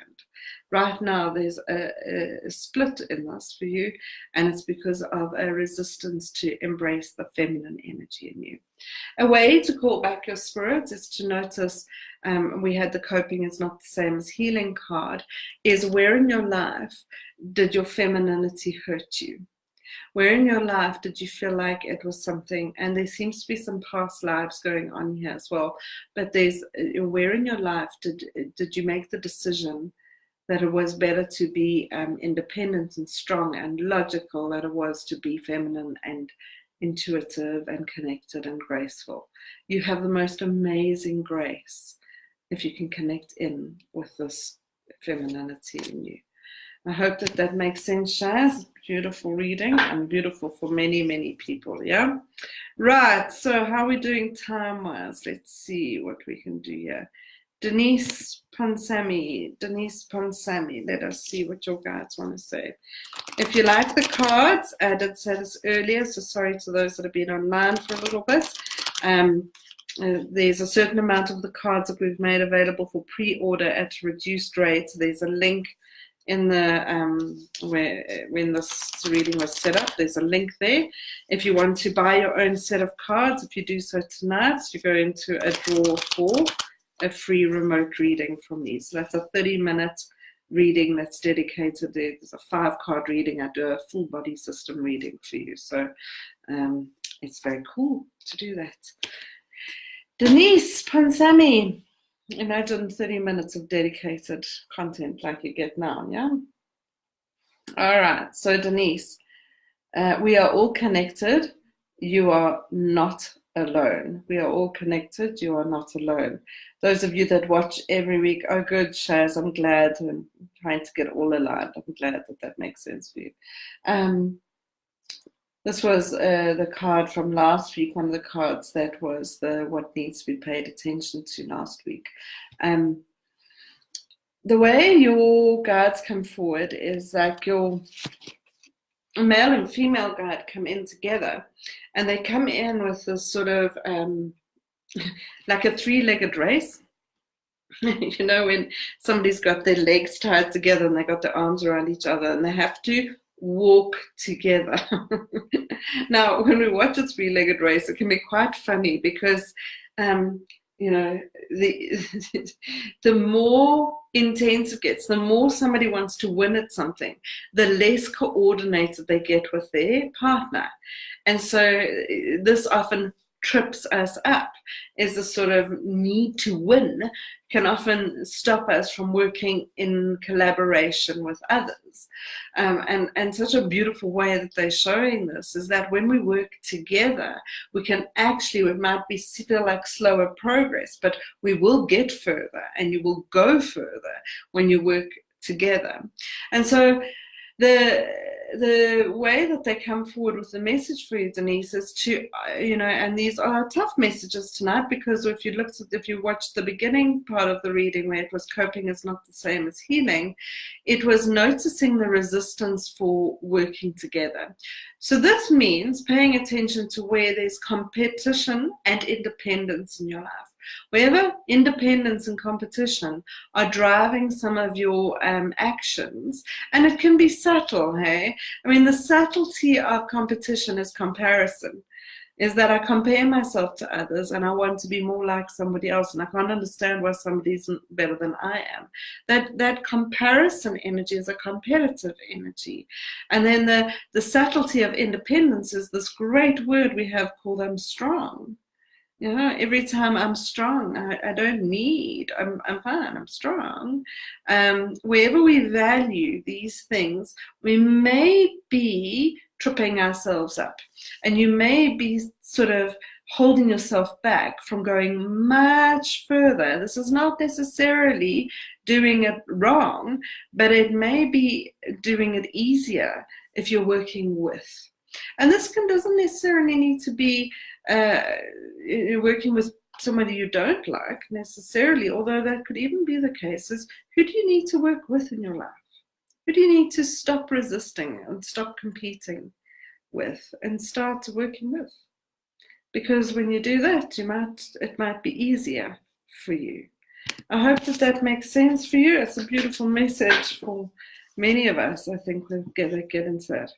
Right now, there's a split in this for you, and it's because of a resistance to embrace the feminine energy in you. A way to call back your spirits is to notice, we had the coping is not the same as healing card, is where in your life did your femininity hurt you? Where in your life did you feel like it was something, and there seems to be some past lives going on here as well, but there's where in your life did you make the decision that it was better to be independent and strong and logical than it was to be feminine and intuitive and connected and graceful? You have the most amazing grace if you can connect in with this femininity in you. I hope that makes sense, Shaz. Beautiful reading and beautiful for many, many people, yeah? Right, so how are we doing time-wise? Let's see what we can do here. Denise Ponsami, let us see what your guides want to say. If you like the cards, I did say this earlier, so sorry to those that have been online for a little bit. There's a certain amount of the cards that we've made available for pre-order at reduced rates. There's a link in the when this reading was set up. There's a link there. If you want to buy your own set of cards, if you do so tonight, you go into a draw for a free remote reading from me. So that's a 30-minute reading that's dedicated. There's a 5-card reading. I do a full body system reading for you. So it's very cool to do that. Denise Ponsami, imagine 30 minutes of dedicated content like you get now, yeah? All right, so Denise, we are all connected. You are not alone. We are all connected. You are not alone. Those of you that watch every week, oh good, Shaz, I'm glad. I'm trying to get all aligned. I'm glad that makes sense for you. This was the card from last week, one of the cards that was what needs to be paid attention to last week. The way your guides come forward is like your male and female guide come in together, and they come in with this sort of like a 3-legged race. You know, when somebody's got their legs tied together and they got their arms around each other and they have to walk together. Now, when we watch a 3-legged race, it can be quite funny because you know, the more intense it gets, the more somebody wants to win at something, the less coordinated they get with their partner. And so this often trips us up, is the sort of need to win can often stop us from working in collaboration with others. And such a beautiful way that they're showing this is that when we work together, we can actually, we might feel like slower progress, but we will get further and you will go further when you work together. And so the way that they come forward with the message for you, Denise, is to, you know, and these are tough messages tonight, because if you watched the beginning part of the reading where it was coping is not the same as healing, it was noticing the resistance for working together. So this means paying attention to where there's competition and independence in your life. Wherever independence and competition are driving some of your actions, and it can be subtle, hey? I mean, the subtlety of competition is comparison, is that I compare myself to others and I want to be more like somebody else, and I can't understand why somebody's better than I am. That comparison energy is a competitive energy. And then the subtlety of independence is this great word we have called I'm strong. You know, every time I'm strong, I don't need, I'm fine, I'm strong. Wherever we value these things, we may be tripping ourselves up, and you may be sort of holding yourself back from going much further. This is not necessarily doing it wrong, but it may be doing it easier if you're working with. And this doesn't necessarily need to be working with somebody you don't like necessarily, although that could even be the case. Is who do you need to work with in your life? Who do you need to stop resisting and stop competing with and start working with? Because when you do that, it might be easier for you. I hope that makes sense for you. It's a beautiful message for many of us. I think we'll get into that.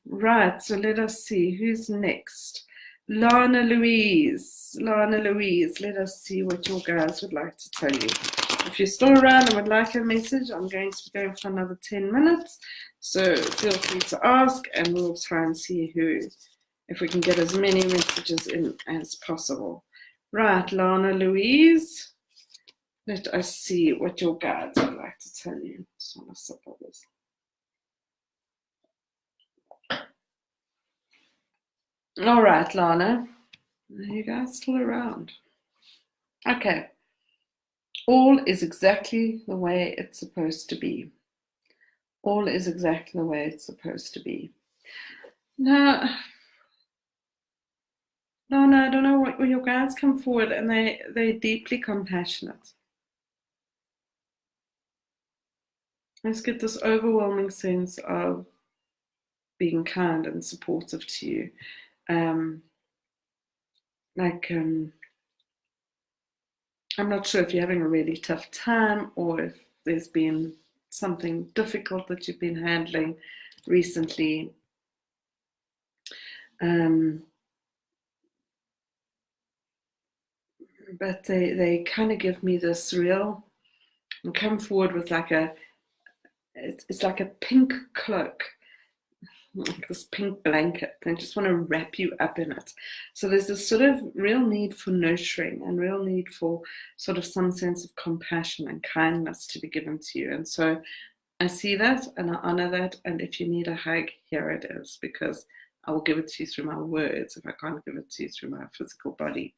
Right, so let us see who's next. Lana Louise, let us see what your guys would like to tell you. If you're still around and would like a message, I'm going to be going for another 10 minutes, so feel free to ask and we'll try and see if we can get as many messages in as possible. Right, Lana Louise, let us see what your guides would like to tell you. Just want to sip of this. All right, Lana, are you guys still around? Okay. All is exactly the way it's supposed to be. All is exactly the way it's supposed to be. Now, Lana, I don't know what your guides come forward, and they're deeply compassionate. I just get this overwhelming sense of being kind and supportive to you. I'm not sure if you're having a really tough time or if there's been something difficult that you've been handling recently. But they kind of give me this real, and come forward with like it's like a pink cloak, like this pink blanket. They just want to wrap you up in it. So there's this sort of real need for nurturing and real need for sort of some sense of compassion and kindness to be given to you. And so I see that and I honor that. And if you need a hug, here it is, because I will give it to you through my words. If I can't give it to you through my physical body,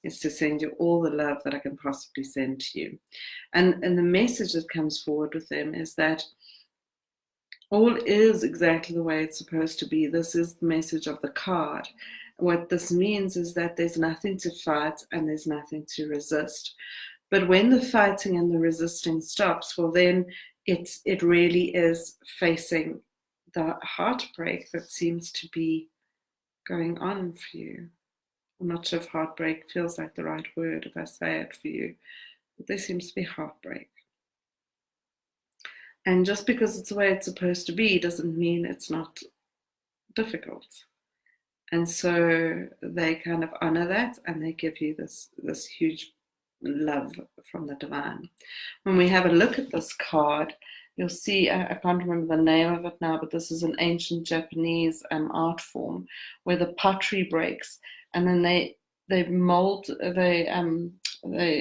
it's to send you all the love that I can possibly send to you. And the message that comes forward with them is that all is exactly the way it's supposed to be. This is the message of the card. What this means is that there's nothing to fight and there's nothing to resist. But when the fighting and the resisting stops, well, then it really is facing the heartbreak that seems to be going on for you. I'm not sure if heartbreak feels like the right word if I say it for you, but there seems to be heartbreak. And just because it's the way it's supposed to be doesn't mean it's not difficult. And so they kind of honor that and they give you this huge love from the divine. When we have a look at this card, you'll see, I can't remember the name of it now, but this is an ancient Japanese art form where the pottery breaks and then they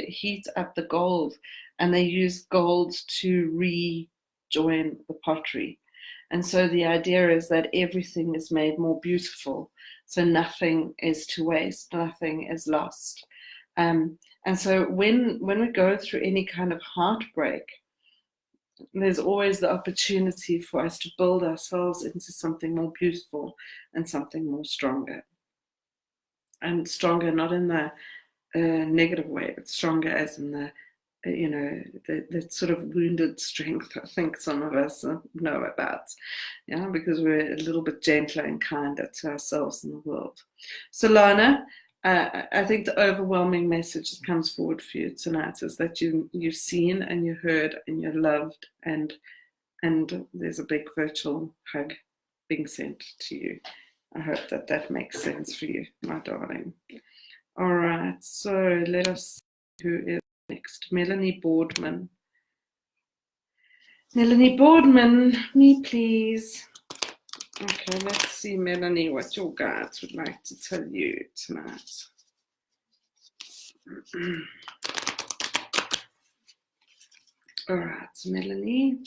heat up the gold and they use gold to rejoin the pottery. And so the idea is that everything is made more beautiful. So nothing is to waste, nothing is lost. And so when we go through any kind of heartbreak, there's always the opportunity for us to build ourselves into something more beautiful and something more stronger. And stronger not in the negative way, but stronger as in the the sort of wounded strength I think some of us know about, because we're a little bit gentler and kinder to ourselves in the world. So Lana, I think the overwhelming message that comes forward for you tonight is that you've seen and you heard and you're loved, and there's a big virtual hug being sent to you. I hope that makes sense for you, my darling. All right, so let us see who is next. Melanie Boardman. Melanie Boardman, me please. Okay, let's see, Melanie, what your guides would like to tell you tonight. All right, Melanie.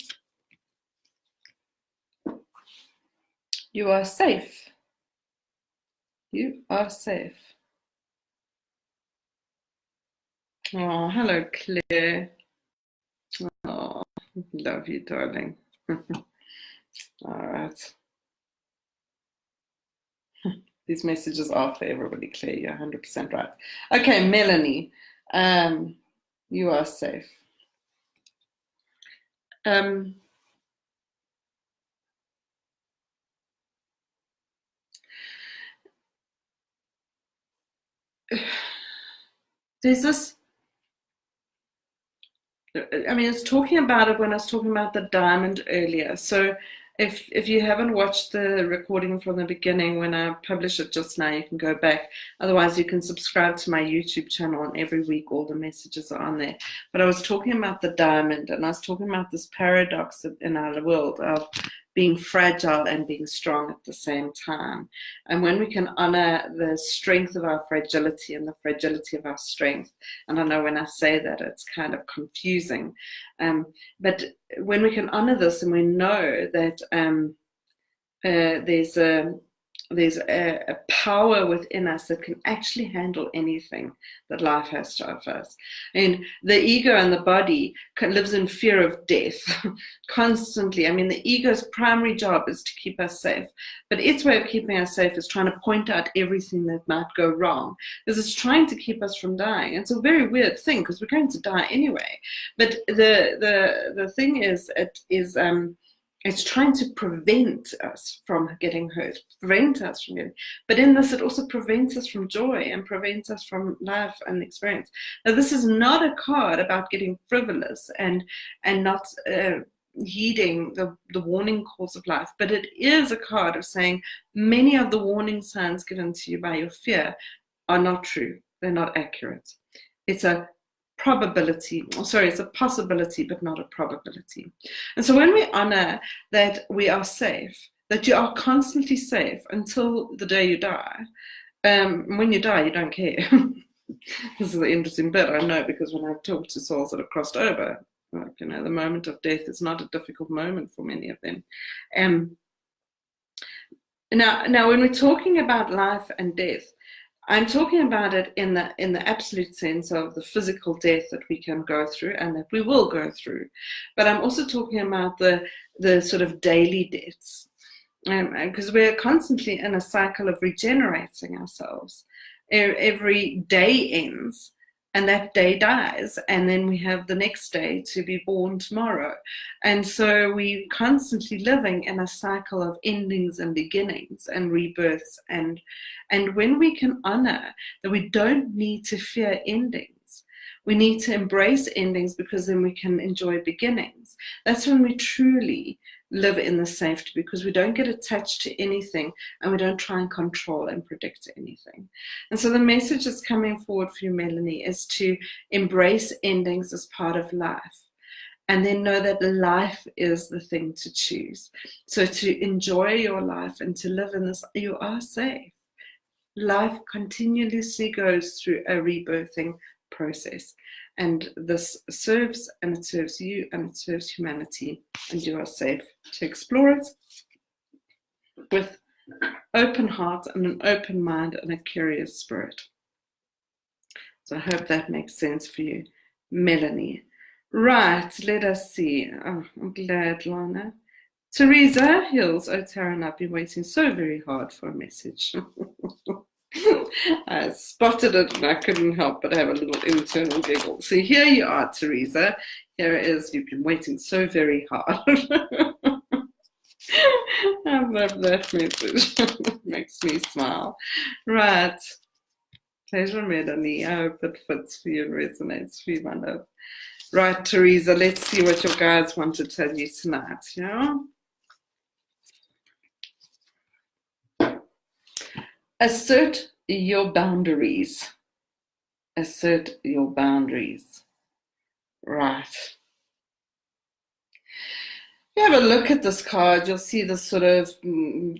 You are safe. You are safe. Oh, hello, Claire. Oh, love you, darling. All right. These messages are for everybody, Claire. You're 100% right. Okay, Melanie, you are safe. There's this, I mean, it's talking about it when I was talking about the diamond earlier. So if you haven't watched the recording from the beginning, when I publish it just now, you can go back. Otherwise, you can subscribe to my YouTube channel, and every week all the messages are on there. But I was talking about the diamond, and I was talking about this paradox in our world of being fragile and being strong at the same time. And when we can honor the strength of our fragility and the fragility of our strength, and I know when I say that it's kind of confusing, but when we can honor this and we know that there's a power within us that can actually handle anything that life has to offer us. And the ego and the body lives in fear of death constantly. I mean, the ego's primary job is to keep us safe, but its way of keeping us safe is trying to point out everything that might go wrong, because it's trying to keep us from dying. It's a very weird thing because we're going to die anyway. But the thing is, it's trying to prevent us from getting hurt, prevent us from getting. But in this, it also prevents us from joy and prevents us from life and experience. Now, this is not a card about getting frivolous and not heeding the warning calls of life, but it is a card of saying many of the warning signs given to you by your fear are not true. They're not accurate. It's a probability, it's a possibility, but not a probability. And so when we honor that we are safe, that you are constantly safe until the day you die, when you die, you don't care. This is the interesting bit, I know, because when I've talked to souls that have crossed over, like, the moment of death is not a difficult moment for many of them. Now, when we're talking about life and death, I'm talking about it in the absolute sense of the physical death that we can go through and that we will go through. But I'm also talking about the sort of daily deaths, because we're constantly in a cycle of regenerating ourselves. Every day ends, and that day dies, and then we have the next day to be born tomorrow. And so we're constantly living in a cycle of endings and beginnings and rebirths. And when we can honor that we don't need to fear endings, we need to embrace endings, because then we can enjoy beginnings. That's when we truly live in the safety, because we don't get attached to anything and we don't try and control and predict anything. And so the message that's coming forward for you, Melanie, is to embrace endings as part of life, and then know that life is the thing to choose. So to enjoy your life and to live in this, you are safe. Life continuously goes through a rebirthing process. And this serves, and it serves you, and it serves humanity, and you are safe to explore it with open heart and an open mind and a curious spirit. So I hope that makes sense for you, Melanie. Right, let us see. Oh, I'm glad, Lana. Teresa Hills. Oh, Taryn, I've been waiting so very hard for a message. I spotted it and I couldn't help but have a little internal giggle. So here you are, Teresa. Here it is. You've been waiting so very hard. I love that message. It makes me smile. Right. Pleasure, Melanie. I hope it fits for you and resonates for you, my love. Right, Teresa, let's see what your guides want to tell you tonight. Yeah? Assert your boundaries. Assert your boundaries. Right. If you have a look at this card, you'll see this sort of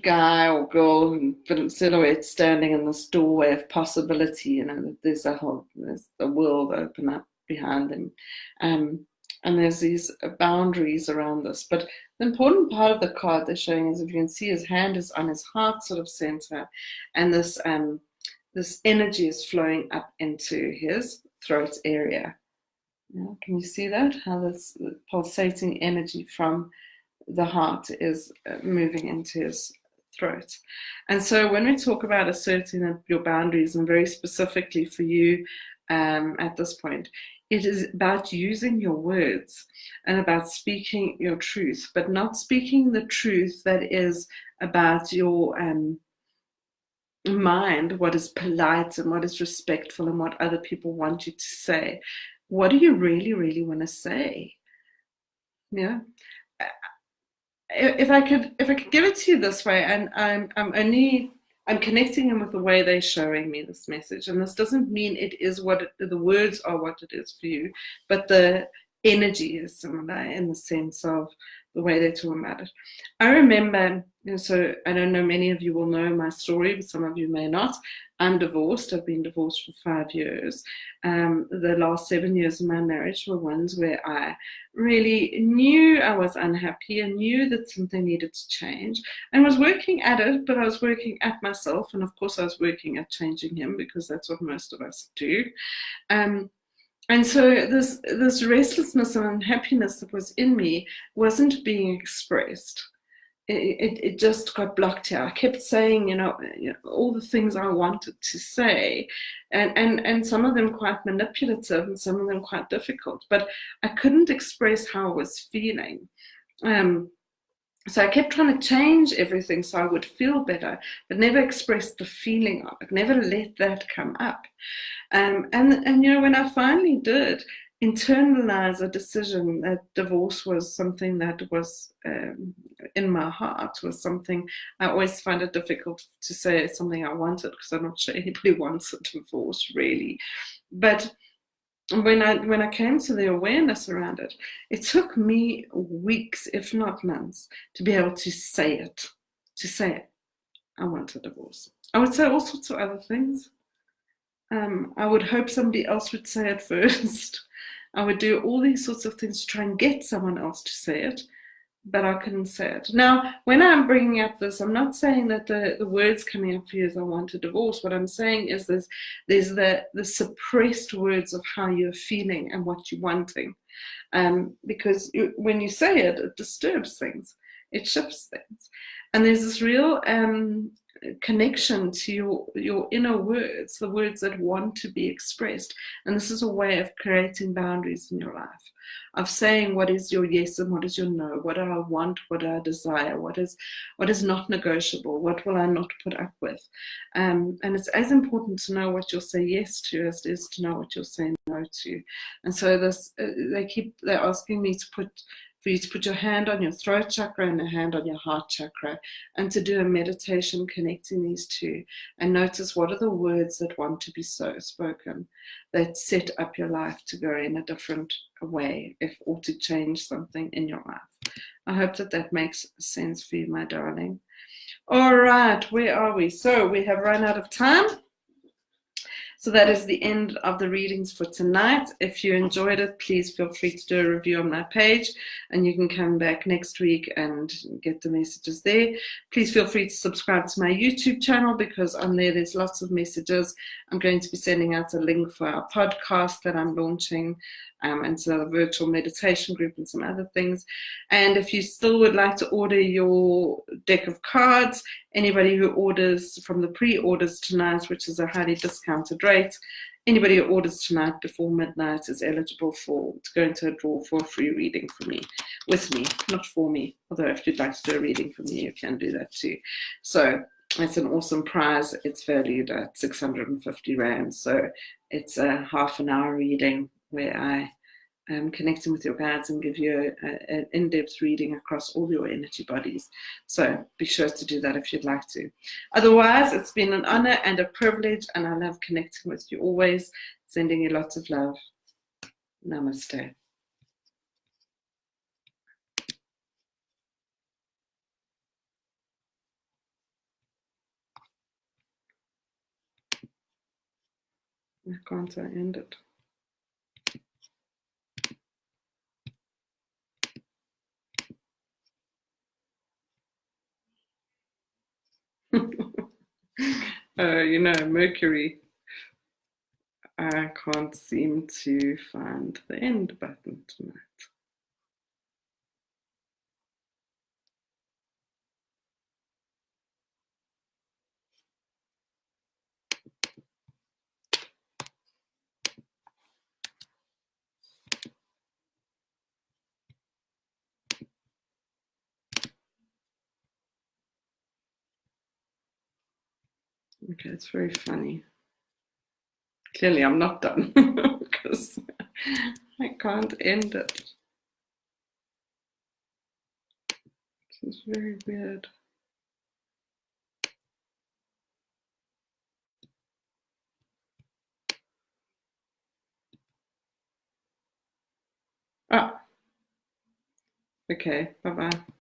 guy or girl in silhouette standing in this doorway of possibility. There's the world open up behind them. And there's these boundaries around this. But the important part of the card they're showing is, if you can see, his hand is on his heart sort of center, and this energy is flowing up into his throat area. Yeah, can you see that? How this pulsating energy from the heart is moving into his throat. And so when we talk about asserting your boundaries, and very specifically for you at this point, it is about using your words and about speaking your truth, but not speaking the truth that is about your mind, what is polite and what is respectful and what other people want you to say. What do you really, really want to say? Yeah. If I could give it to you this way, and I'm connecting them with the way they're showing me this message. And this doesn't mean it is the words are what it is for you, but the energy is similar in the sense of the way they're talking about it. I remember, so I don't know, many of you will know my story, but some of you may not. I'm divorced. I've been divorced for 5 years. The last 7 years of my marriage were ones where I really knew I was unhappy and knew that something needed to change, and was working at it, but I was working at myself. And of course I was working at changing him, because that's what most of us do. And so this restlessness and unhappiness that was in me wasn't being expressed. It just got blocked here. I kept saying, all the things I wanted to say, and some of them quite manipulative and some of them quite difficult, but I couldn't express how I was feeling. So I kept trying to change everything so I would feel better, but never expressed the feeling of it, never let that come up. And when I finally did, internalize a decision that divorce was something that was in my heart, was something I always find it difficult to say it's something I wanted, because I'm not sure anybody wants a divorce really. But when I came to the awareness around it, it took me weeks, if not months, to be able to say it, I want a divorce. I would say all sorts of other things. I would hope somebody else would say it first. I would do all these sorts of things to try and get someone else to say it, but I couldn't say it. Now, when I'm bringing up this, I'm not saying that the words coming up for you is I want a divorce. What I'm saying is there's the suppressed words of how you're feeling and what you're wanting. Because when you say it, it disturbs things. It shifts things. And there's this real connection to your inner words, the words that want to be expressed. And this is a way of creating boundaries in your life, of saying what is your yes and what is your no, what do I want, what do I desire, what is not negotiable, what will I not put up with. And it's as important to know what you'll say yes to as it is to know what you'll say no to. And so they're asking me for you to put your hand on your throat chakra and a hand on your heart chakra, and to do a meditation connecting these two, and notice what are the words that want to be spoken, that set up your life to go in a different way, or to change something in your life. I hope that makes sense for you, my darling. All right, where are we? So we have run out of time. So that is the end of the readings for tonight. If you enjoyed it, please feel free to do a review on my page, and you can come back next week and get the messages there. Please feel free to subscribe to my YouTube channel, because on there's lots of messages. I'm going to be sending out a link for our podcast that I'm launching, and so a virtual meditation group and some other things. And if you still would like to order your deck of cards, anybody who orders from the pre-orders tonight, which is a highly discounted rate, anybody who orders tonight before midnight is eligible to go into a draw for a free reading with me, not for me. Although if you'd like to do a reading for me, you can do that too. So it's an awesome prize. It's valued at 650 Rand. So it's a half an hour reading where I am connecting with your guides and give you an in-depth reading across all your energy bodies. So be sure to do that if you'd like to. Otherwise, it's been an honor and a privilege, and I love connecting with you always. Sending you lots of love. Namaste. Why can't I end it? Mercury. I can't seem to find the end button tonight. Okay, it's very funny. Clearly, I'm not done because I can't end it. This is very weird. Okay, bye-bye.